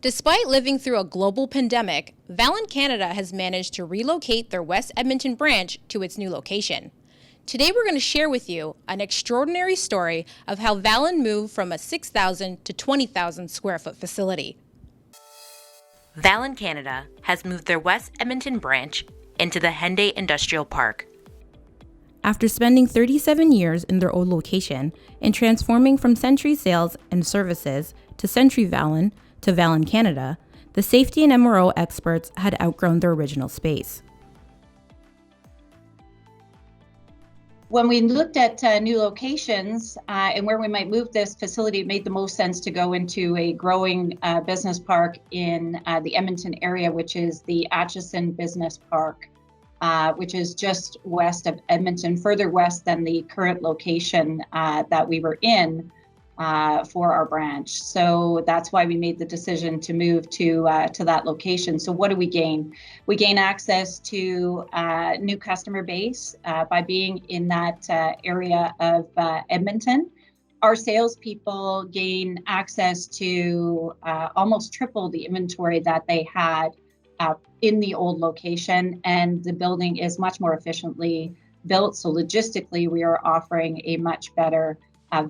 Despite living through a global pandemic, Vallen Canada has managed to relocate their West Edmonton branch to its new location. Today we're going to share with you an extraordinary story of how Vallen moved from a 6,000 to 20,000 square foot facility. Vallen Canada has moved their West Edmonton branch into the Henday Industrial Park. After spending 37 years in their old location and transforming from Century Sales and Services to Century Vallen to Vallen Canada, the safety and MRO experts had outgrown their original space. When we looked at new locations and where we might move this facility, it made the most sense to go into a growing business park in the Edmonton area, which is the Atchison Business Park, which is just west of Edmonton, further west than the current location that we were in for our branch. So that's why we made the decision to move to that location. So what do we gain? We gain access to a new customer base by being in that area of Edmonton. Our salespeople gain access to almost triple the inventory that they had in the old location, and the building is much more efficiently built. So logistically, we are offering a much better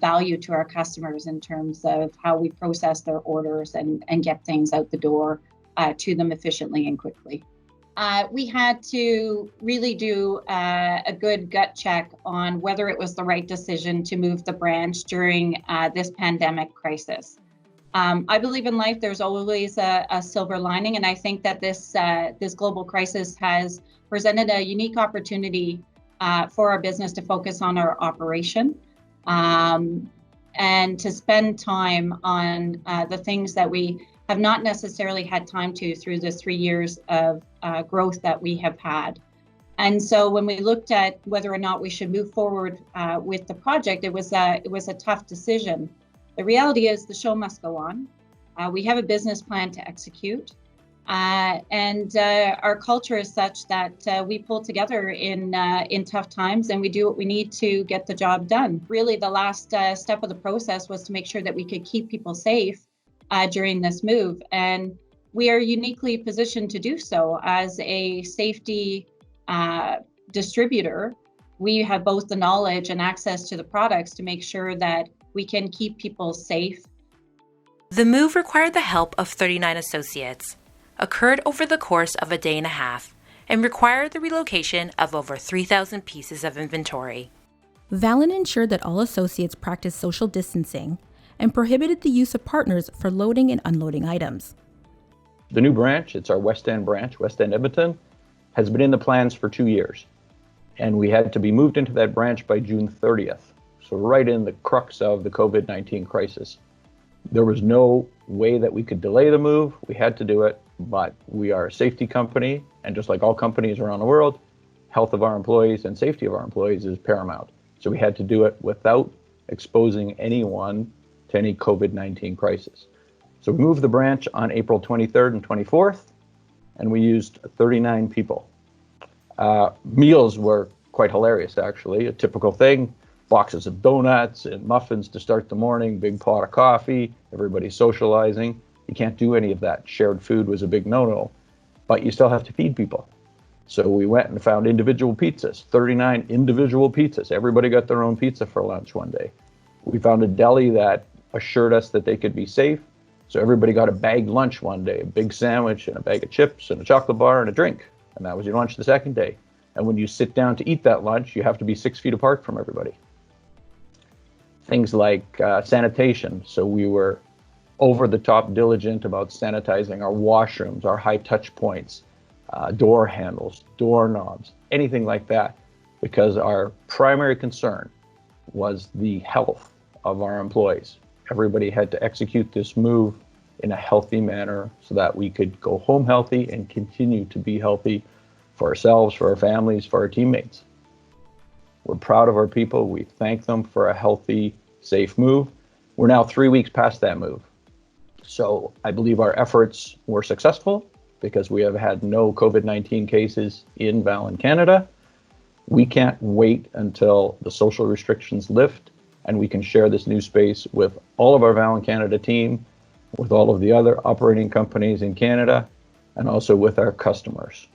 value to our customers in terms of how we process their orders and get things out the door to them efficiently and quickly. We had to really do a good gut check on whether it was the right decision to move the branch during this pandemic crisis. I believe in life there's always a silver lining, and I think that this global crisis has presented a unique opportunity for our business to focus on our operation. And to spend time on the things that we have not necessarily had time to through the 3 years of growth that we have had. And so when we looked at whether or not we should move forward with the project, it was a tough decision. The reality is the show must go on. We have a business plan to execute. And our culture is such that we pull together in tough times, and we do what we need to get the job done. Really, the last step of the process was to make sure that we could keep people safe during this move. And we are uniquely positioned to do so as a safety distributor. We have both the knowledge and access to the products to make sure that we can keep people safe. The move required the help of 39 associates, occurred over the course of a day and a half, and required the relocation of over 3,000 pieces of inventory. Vallen ensured that all associates practiced social distancing and prohibited the use of partners for loading and unloading items. The new branch, it's our West End branch, West End Edmonton, has been in the plans for 2 years. And we had to be moved into that branch by June 30th. So right in the crux of the COVID-19 crisis. There was no way that we could delay the move. We had to do it, but we are a safety company, and just like all companies around the world, health of our employees and safety of our employees is paramount. So we had to do it without exposing anyone to any COVID-19 crisis. So we moved the branch on April 23rd and 24th, and we used 39 people. Meals were quite hilarious, actually. A typical thing, boxes of donuts and muffins to start the morning, big pot of coffee, everybody socializing. You can't do any of that. Shared food was a big no-no, but you still have to feed people. So we went and found individual pizzas, 39 individual pizzas. Everybody got their own pizza for lunch one day. We found a deli that assured us that they could be safe. So everybody got a bagged lunch one day, a big sandwich and a bag of chips and a chocolate bar and a drink. And that was your lunch the second day. And when you sit down to eat that lunch, you have to be 6 feet apart from everybody. Things like sanitation. So we were over the top diligent about sanitizing our washrooms, our high touch points, door handles, doorknobs, anything like that, because our primary concern was the health of our employees. Everybody had to execute this move in a healthy manner so that we could go home healthy and continue to be healthy for ourselves, for our families, for our teammates. We're proud of our people. We thank them for a healthy, safe move. We're now 3 weeks past that move. So I believe our efforts were successful because we have had no COVID-19 cases in Vallen Canada. We can't wait until the social restrictions lift and we can share this new space with all of our Vallen Canada team with all of the other operating companies in Canada and also with our customers.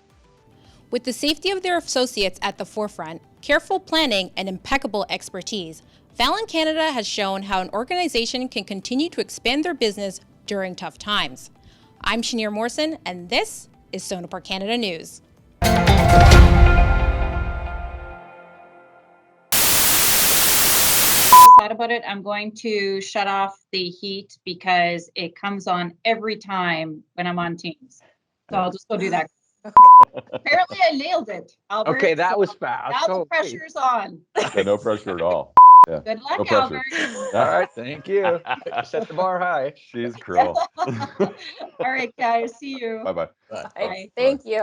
With the safety of their associates at the forefront, careful planning, and impeccable expertise, Vallen Canada has shown how an organization can continue to expand their business during tough times. I'm Shanier Morrison, and this is Sonepar Canada News. Thought about it. I'm going to shut off the heat because it comes on every time when I'm on Teams. So I'll just go do that. Apparently I nailed it, Albert. Okay, that was fast. Now the pressure's on. Yeah, no pressure at all. Yeah. Good luck, No pressure. Albert. All right, thank you. Set the bar high. She's cruel. All right, guys. See you. Bye-bye. Bye. Thank you.